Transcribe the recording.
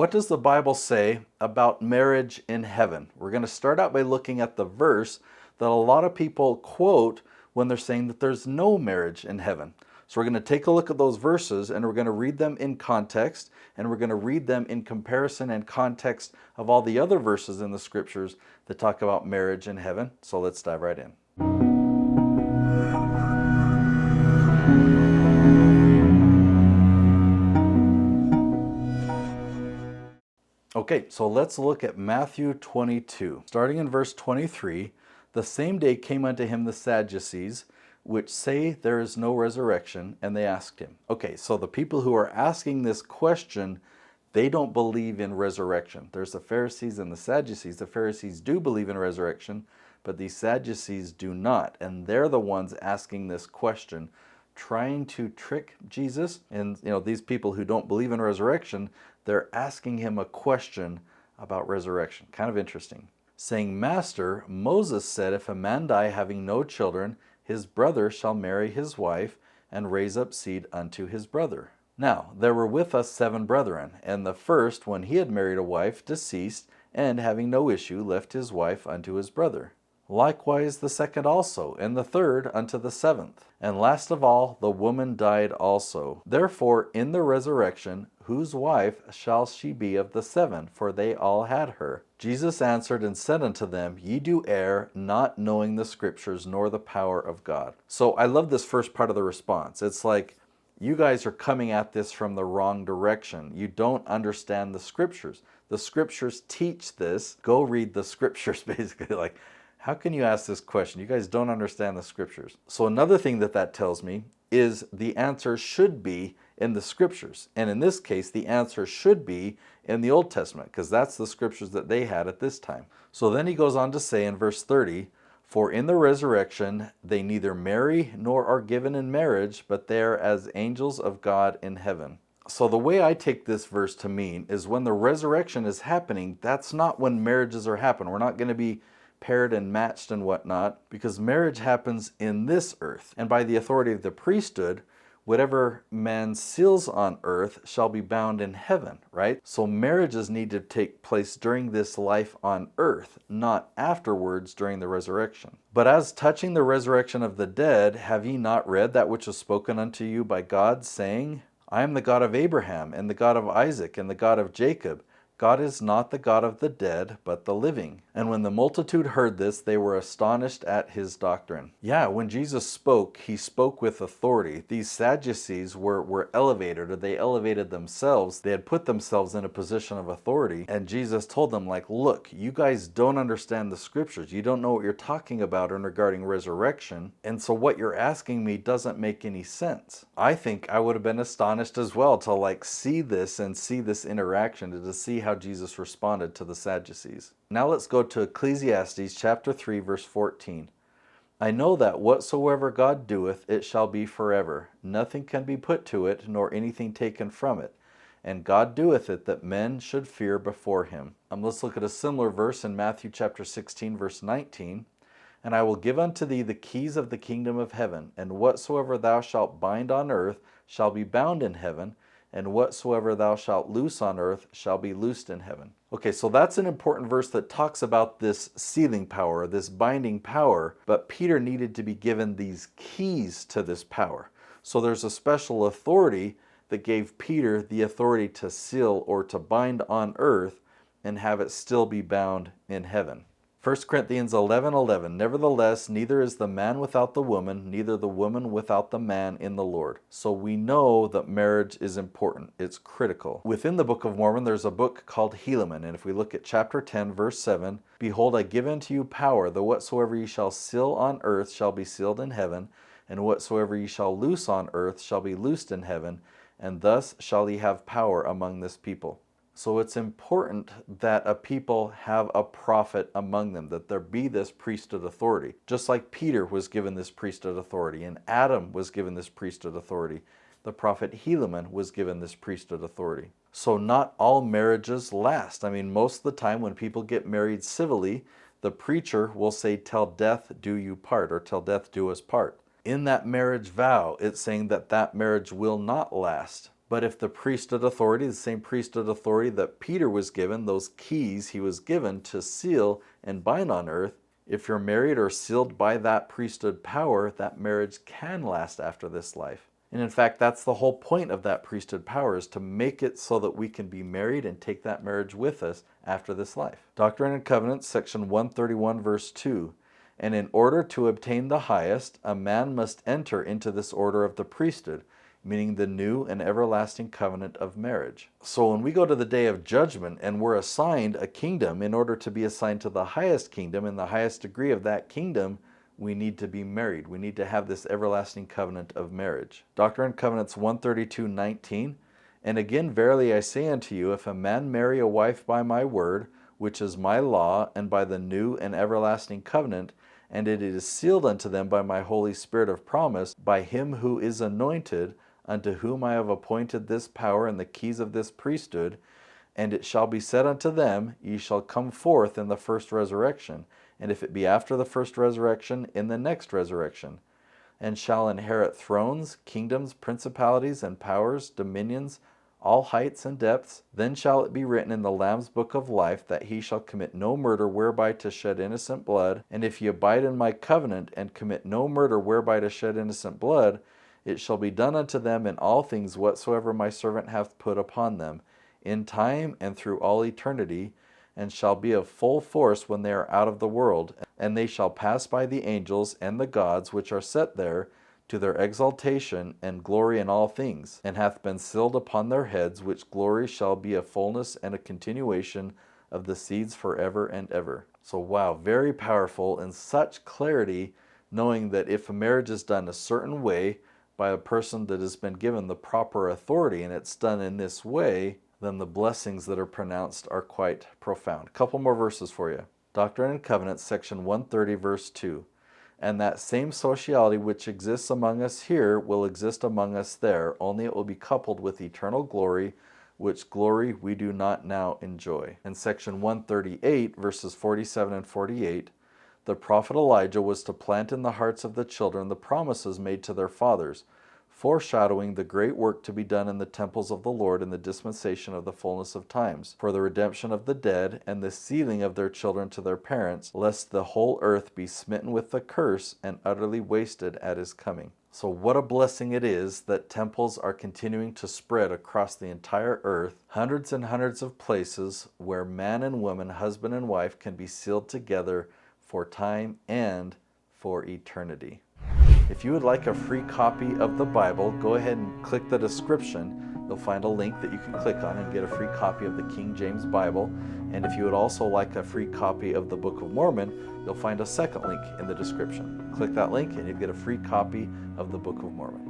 What does the Bible say about marriage in heaven? We're going to start out by looking at the verse that a lot of people quote when they're saying that there's no marriage in heaven. So we're going to take a look at those verses and we're going to read them in context, and we're going to read them in comparison and context of all the other verses in the scriptures that talk about marriage in heaven. So let's dive right in. Okay, so let's look at Matthew 22. Starting in verse 23, the same day came unto him the Sadducees, which say there is no resurrection, and they asked him. Okay, so the people who are asking this question, they don't believe in resurrection. There's the Pharisees and the Sadducees. The Pharisees do believe in resurrection, but the Sadducees do not, and they're the ones asking this question, trying to trick Jesus. And these people who don't believe in resurrection, they're asking him a question about resurrection. Kind of interesting. Saying, Master, Moses said, if a man die having no children, his brother shall marry his wife and raise up seed unto his brother. Now, there were with us 7 brethren, and the first, when he had married a wife, deceased, and having no issue, left his wife unto his brother. Likewise the second also, and the third unto the 7th. And last of all, the woman died also. Therefore, in the resurrection, whose wife shall she be of the 7? For they all had her. Jesus answered and said unto them, Ye do err, not knowing the scriptures, nor the power of God. So I love this first part of the response. It's like, you guys are coming at this from the wrong direction. You don't understand the scriptures. The scriptures teach this. Go read the scriptures, basically. Like, how can you ask this question? You guys don't understand the scriptures. So another thing that tells me is the answer should be in the scriptures. And in this case, the answer should be in the Old Testament, because that's the scriptures that they had at this time. So then he goes on to say in verse 30, For in the resurrection they neither marry nor are given in marriage, but they are as angels of God in heaven. So the way I take this verse to mean is when the resurrection is happening, that's not when marriages are happening. We're not going to be paired and matched and whatnot, because marriage happens in this earth. And by the authority of the priesthood, whatever man seals on earth shall be bound in heaven, right? So marriages need to take place during this life on earth, not afterwards during the resurrection. But as touching the resurrection of the dead, have ye not read that which was spoken unto you by God, saying, I am the God of Abraham, and the God of Isaac, and the God of Jacob. God is not the God of the dead, but the living. And when the multitude heard this, they were astonished at his doctrine. Yeah, when Jesus spoke, he spoke with authority. These Sadducees were elevated, or they elevated themselves. They had put themselves in a position of authority. And Jesus told them, like, look, you guys don't understand the scriptures. You don't know what you're talking about in regarding resurrection. And so what you're asking me doesn't make any sense. I think I would have been astonished as well to see this interaction, to see how Jesus responded to the Sadducees. Now let's go to Ecclesiastes chapter 3, verse 14. I know that whatsoever God doeth, it shall be forever. Nothing can be put to it, nor anything taken from it. And God doeth it, that men should fear before him. Let's look at a similar verse in Matthew chapter 16, verse 19. And I will give unto thee the keys of the kingdom of heaven, and whatsoever thou shalt bind on earth shall be bound in heaven, and whatsoever thou shalt loose on earth shall be loosed in heaven. Okay, so that's an important verse that talks about this sealing power, this binding power, but Peter needed to be given these keys to this power. So there's a special authority that gave Peter the authority to seal or to bind on earth and have it still be bound in heaven. 1 Corinthians 11:11, Nevertheless, neither is the man without the woman, neither the woman without the man in the Lord. So we know that marriage is important. It's critical. Within the Book of Mormon, there's a book called Helaman. And if we look at chapter 10, verse 7, Behold, I give unto you power, that whatsoever ye shall seal on earth shall be sealed in heaven, and whatsoever ye shall loose on earth shall be loosed in heaven, and thus shall ye have power among this people. So it's important that a people have a prophet among them, that there be this priesthood authority. Just like Peter was given this priesthood authority, and Adam was given this priesthood authority, the prophet Helaman was given this priesthood authority. So not all marriages last. Most of the time when people get married civilly, the preacher will say, till death do you part, or till death do us part. In that marriage vow, it's saying that that marriage will not last. But if the priesthood authority, the same priesthood authority that Peter was given, those keys he was given to seal and bind on earth, if you're married or sealed by that priesthood power, that marriage can last after this life. And in fact, that's the whole point of that priesthood power, is to make it so that we can be married and take that marriage with us after this life. Doctrine and Covenants, section 131, verse 2. And in order to obtain the highest, a man must enter into this order of the priesthood, meaning the new and everlasting covenant of marriage. So when we go to the day of judgment and we're assigned a kingdom, in order to be assigned to the highest kingdom and the highest degree of that kingdom, we need to be married. We need to have this everlasting covenant of marriage. Doctrine and Covenants 132:19. And again, verily I say unto you, if a man marry a wife by my word, which is my law, and by the new and everlasting covenant, and it is sealed unto them by my Holy Spirit of promise, by him who is anointed, unto whom I have appointed this power and the keys of this priesthood, and it shall be said unto them, ye shall come forth in the first resurrection, and if it be after the first resurrection, in the next resurrection, and shall inherit thrones, kingdoms, principalities, and powers, dominions, all heights and depths. Then shall it be written in the Lamb's book of life, that he shall commit no murder whereby to shed innocent blood. And if ye abide in my covenant, and commit no murder whereby to shed innocent blood, it shall be done unto them in all things whatsoever my servant hath put upon them, in time and through all eternity, and shall be of full force when they are out of the world. And they shall pass by the angels and the gods which are set there, to their exaltation and glory in all things, and hath been sealed upon their heads, which glory shall be a fullness and a continuation of the seeds forever and ever. So wow, very powerful, and such clarity, knowing that if a marriage is done a certain way by a person that has been given the proper authority, and it's done in this way, then the blessings that are pronounced are quite profound. A couple more verses for you. Doctrine and Covenants, section 130, verse 2. And that same sociality which exists among us here will exist among us there, only it will be coupled with eternal glory, which glory we do not now enjoy. In section 138, verses 47 and 48, the prophet Elijah was to plant in the hearts of the children the promises made to their fathers, foreshadowing the great work to be done in the temples of the Lord in the dispensation of the fullness of times, for the redemption of the dead and the sealing of their children to their parents, lest the whole earth be smitten with the curse and utterly wasted at his coming. So what a blessing it is that temples are continuing to spread across the entire earth, hundreds and hundreds of places where man and woman, husband and wife, can be sealed together for time and for eternity. If you would like a free copy of the Bible, go ahead and click the description. You'll find a link that you can click on and get a free copy of the King James Bible. And if you would also like a free copy of the Book of Mormon, you'll find a second link in the description. Click that link and you'll get a free copy of the Book of Mormon.